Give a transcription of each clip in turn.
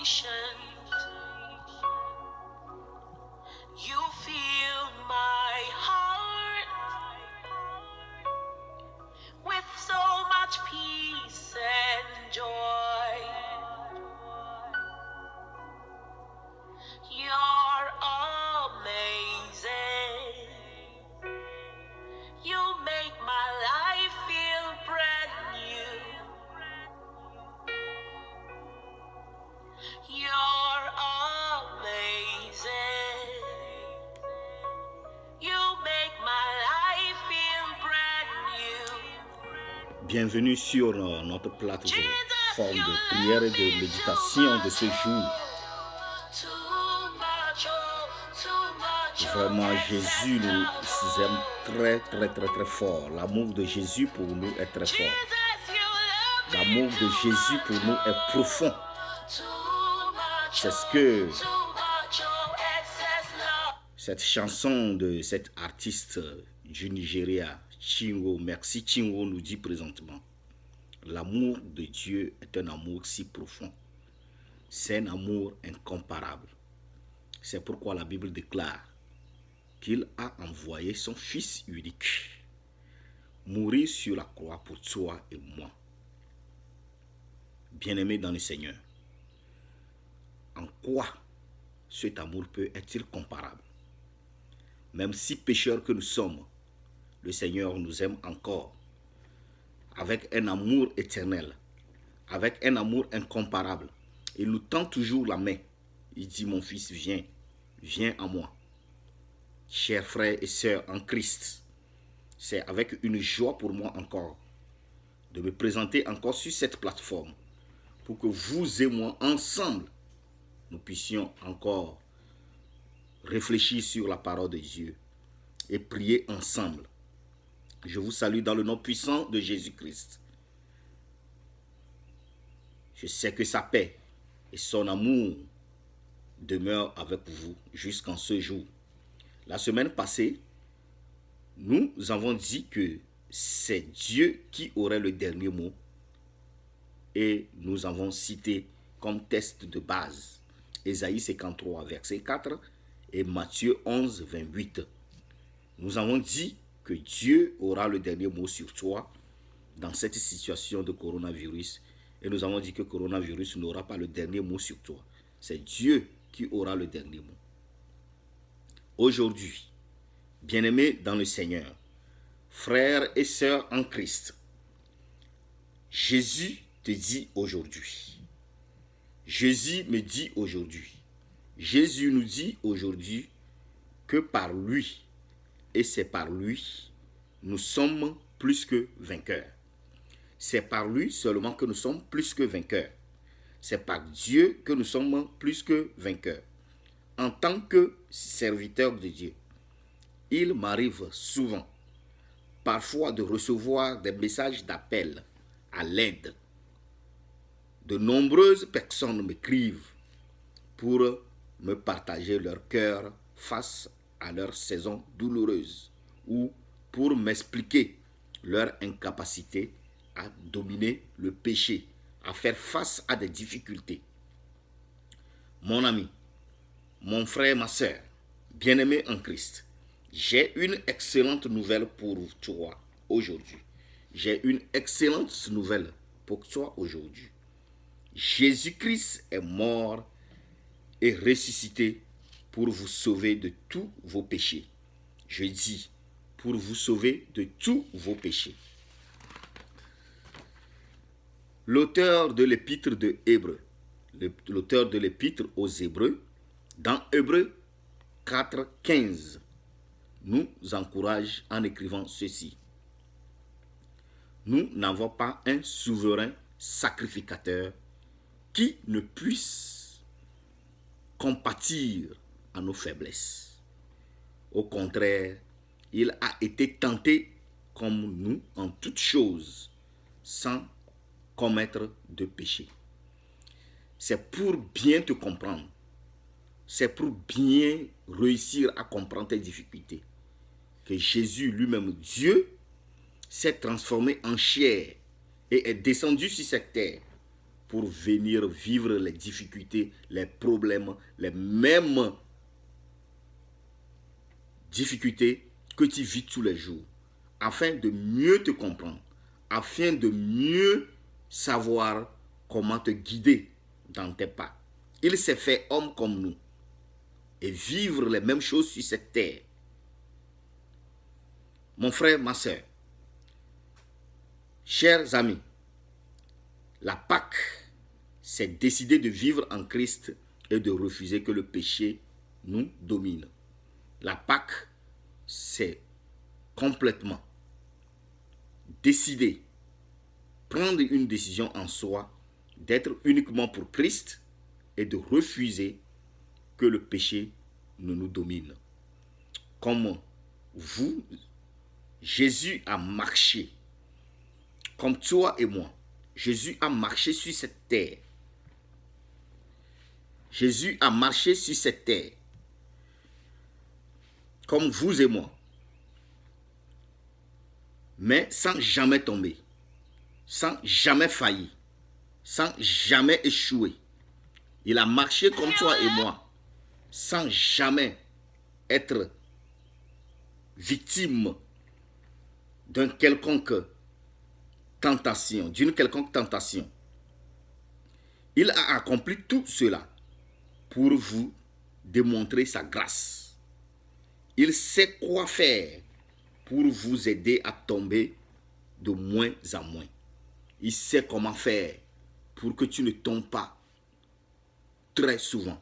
You fill my heart with so much peace and joy. You're amazing. You make my life feel brand new. You're amazing. You make my life feel brand new. Bienvenue sur notre plateforme de prière et de méditation de ce jour. Vraiment, Jésus nous aime très fort. L'amour de Jésus pour nous est très fort. L'amour de Jésus pour nous est profond. C'est ce que cette chanson de cet artiste du Nigeria, Chinwo, merci Chinwo, nous dit présentement. L'amour de Dieu est un amour si profond. C'est un amour incomparable. C'est pourquoi la Bible déclare qu'il a envoyé son Fils unique mourir sur la croix pour toi et moi. Bien-aimé dans le Seigneur, en quoi cet amour peut être comparable? Même si pécheurs que nous sommes, le Seigneur nous aime encore avec un amour éternel, avec un amour incomparable. Il nous tend toujours la main. Il dit, mon fils, viens, viens à moi. Chers frères et sœurs en Christ, c'est avec une joie pour moi encore de me présenter encore sur cette plateforme pour que vous et moi, ensemble, nous puissions encore réfléchir sur la parole de Dieu et prier ensemble. Je vous salue dans le nom puissant de Jésus-Christ. Je sais que sa paix et son amour demeurent avec vous jusqu'en ce jour. La semaine passée, nous avons dit que c'est Dieu qui aurait le dernier mot et nous avons cité comme test de base Ésaïe 53, verset 4 et Matthieu 11, 28. Nous avons dit que Dieu aura le dernier mot sur toi dans cette situation de coronavirus. Et nous avons dit que coronavirus n'aura pas le dernier mot sur toi. C'est Dieu qui aura le dernier mot. Aujourd'hui, bien-aimés dans le Seigneur, frères et sœurs en Christ, Jésus te dit aujourd'hui. Jésus me dit aujourd'hui. Jésus nous dit aujourd'hui que par lui, et c'est par lui, nous sommes plus que vainqueurs. C'est par lui seulement que nous sommes plus que vainqueurs. C'est par Dieu que nous sommes plus que vainqueurs. En tant que serviteur de Dieu, il m'arrive souvent, parfois, de recevoir des messages d'appel à l'aide. De nombreuses personnes m'écrivent pour me partager leur cœur face à leur saison douloureuse ou pour m'expliquer leur incapacité à dominer le péché, à faire face à des difficultés. Mon ami, mon frère, ma soeur, bien-aimé en Christ, j'ai une excellente nouvelle pour toi aujourd'hui. J'ai une excellente nouvelle pour toi aujourd'hui. Jésus-Christ est mort et ressuscité pour vous sauver de tous vos péchés. Je dis, pour vous sauver de tous vos péchés. L'auteur de l'épître de Hébreux, l'auteur de l'épître aux Hébreux, dans Hébreux 4, 15, nous encourage en écrivant ceci. Nous n'avons pas un souverain sacrificateur qui ne puisse compatir à nos faiblesses. Au contraire, il a été tenté comme nous en toutes choses, sans commettre de péché. C'est pour bien te comprendre. C'est pour bien réussir à comprendre tes difficultés que Jésus lui-même, Dieu, s'est transformé en chair et est descendu sur cette terre pour venir vivre les difficultés, les problèmes, les mêmes difficultés que tu vis tous les jours, afin de mieux te comprendre, afin de mieux savoir comment te guider dans tes pas. Il s'est fait homme comme nous et vivre les mêmes choses sur cette terre. Mon frère, ma soeur, chers amis, la Pâque, c'est décider de vivre en Christ et de refuser que le péché nous domine. La Pâque, c'est complètement décider, prendre une décision en soi, d'être uniquement pour Christ et de refuser que le péché ne nous domine. Comme vous, Jésus a marché, comme toi et moi. Jésus a marché sur cette terre. Jésus a marché sur cette terre, comme vous et moi, mais sans jamais tomber, sans jamais faillir, sans jamais échouer. Il a marché comme toi et moi, sans jamais être victime d'une quelconque tentation. Il a accompli tout cela pour vous démontrer sa grâce. Il sait quoi faire pour vous aider à tomber de moins en moins. Il sait comment faire pour que tu ne tombes pas très souvent.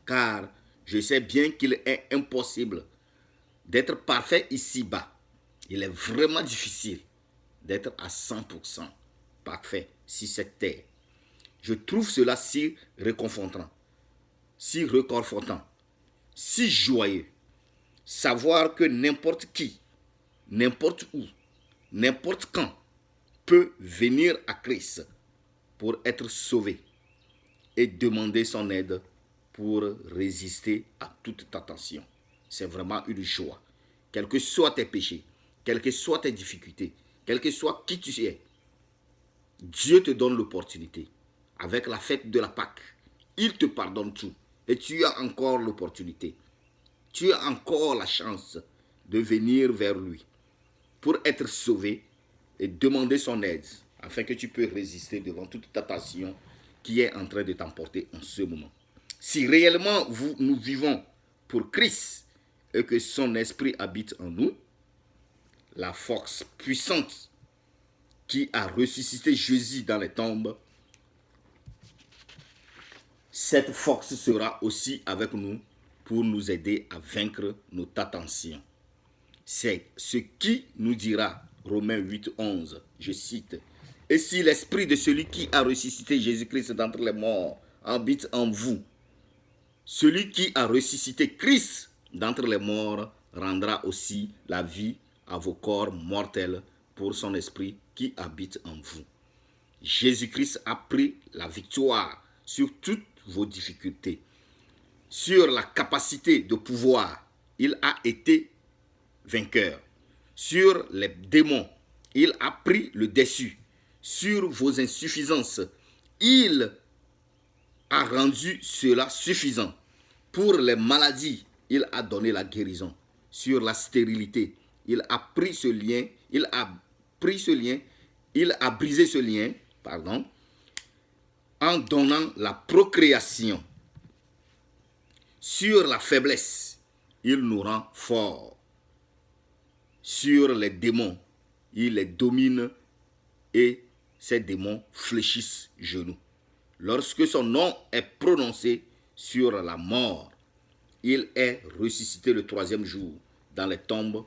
Car je sais bien qu'il est impossible d'être parfait ici-bas. Il est vraiment difficile d'être à 100% parfait sur cette terre. Je trouve cela si réconfortant, si réconfortant, si joyeux. Savoir que n'importe qui, n'importe où, n'importe quand peut venir à Christ pour être sauvé et demander son aide pour résister à toute tentation. C'est vraiment une joie. Quels que soient tes péchés, quelles que soient tes difficultés, quel que soit qui tu es, Dieu te donne l'opportunité. Avec la fête de la Pâque, il te pardonne tout. Et tu as encore l'opportunité. Tu as encore la chance de venir vers lui pour être sauvé et demander son aide afin que tu puisses résister devant toute tentation qui est en train de t'emporter en ce moment. Si réellement nous vivons pour Christ et que son esprit habite en nous, la force puissante qui a ressuscité Jésus dans les tombes, cette force sera aussi avec nous pour nous aider à vaincre nos tentations. C'est ce qui nous dira Romains 8, 11, je cite. Et si l'esprit de celui qui a ressuscité Jésus-Christ d'entre les morts habite en vous, celui qui a ressuscité Christ d'entre les morts rendra aussi la vie à vos corps mortels pour son esprit qui habite en vous. Jésus-Christ a pris la victoire sur toutes vos difficultés, sur la capacité de pouvoir. Il a été vainqueur. Sur les démons, il a pris le dessus. Sur vos insuffisances, il a rendu cela suffisant. Pour les maladies, il a donné la guérison. Sur la stérilité, il a pris ce lien, il a brisé ce lien, en donnant la procréation. Sur la faiblesse, il nous rend forts. Sur les démons, il les domine et ces démons fléchissent genoux. Lorsque son nom est prononcé sur la mort, il est ressuscité le 3e jour dans les tombes,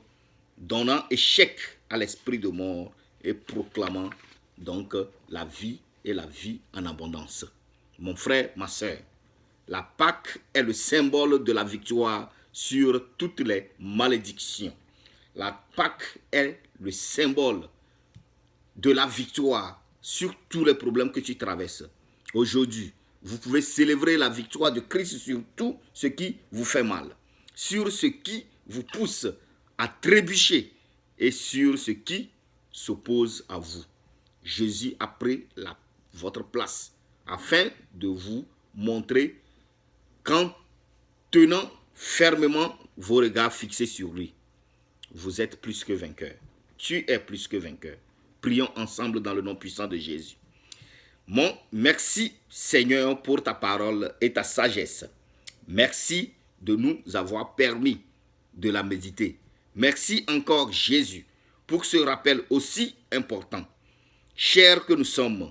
donnant échec à l'esprit de mort et proclamant donc la vie et la vie en abondance. Mon frère, ma soeur, la Pâque est le symbole de la victoire sur toutes les malédictions. La Pâque est le symbole de la victoire sur tous les problèmes que tu traverses. Aujourd'hui, vous pouvez célébrer la victoire de Christ sur tout ce qui vous fait mal, sur ce qui vous pousse à trébucher et sur ce qui s'oppose à vous. Jésus a pris la votre place afin de vous montrer qu'en tenant fermement vos regards fixés sur lui, vous êtes plus que vainqueur. Tu es plus que vainqueur. Prions ensemble dans le nom puissant de Jésus. Mon merci Seigneur pour ta parole et ta sagesse. Merci de nous avoir permis de la méditer. Merci encore Jésus pour ce rappel aussi important. Chers que nous sommes,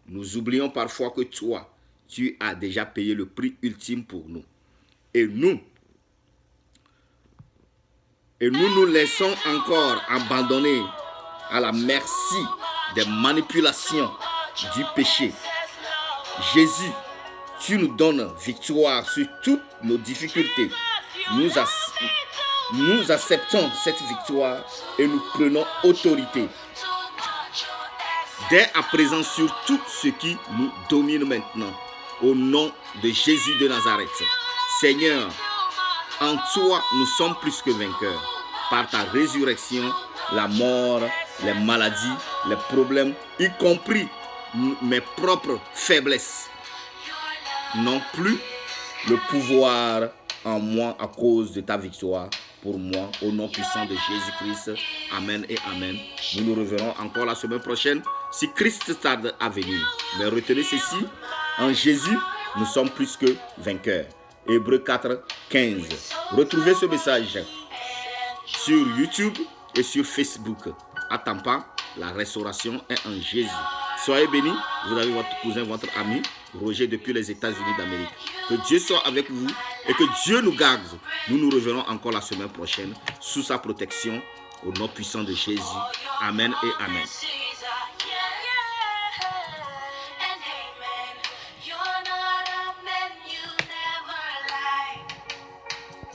nous oublions parfois que toi, tu as déjà payé le prix ultime pour nous. Et nous nous laissons encore abandonner à la merci des manipulations du péché. Jésus, tu nous donnes victoire sur toutes nos difficultés. Nous acceptons cette victoire et nous prenons autorité dès à présent sur tout ce qui nous domine maintenant. Au nom de Jésus de Nazareth. Seigneur, en toi, nous sommes plus que vainqueurs. Par ta résurrection, la mort, les maladies, les problèmes, y compris mes propres faiblesses, n'ont plus le pouvoir en moi à cause de ta victoire pour moi. Au nom puissant de Jésus-Christ. Amen et Amen. Nous nous reverrons encore la semaine prochaine si Christ tarde à venir. Mais retenez ceci, en Jésus, nous sommes plus que vainqueurs. Hébreux 4, 15. Retrouvez ce message sur YouTube et sur Facebook. À Tampa, la restauration est en Jésus. Soyez bénis. Vous avez votre cousin, votre ami, Roger depuis les États-Unis d'Amérique. Que Dieu soit avec vous et que Dieu nous garde. Nous nous reverrons encore la semaine prochaine sous sa protection au nom puissant de Jésus. Amen et Amen.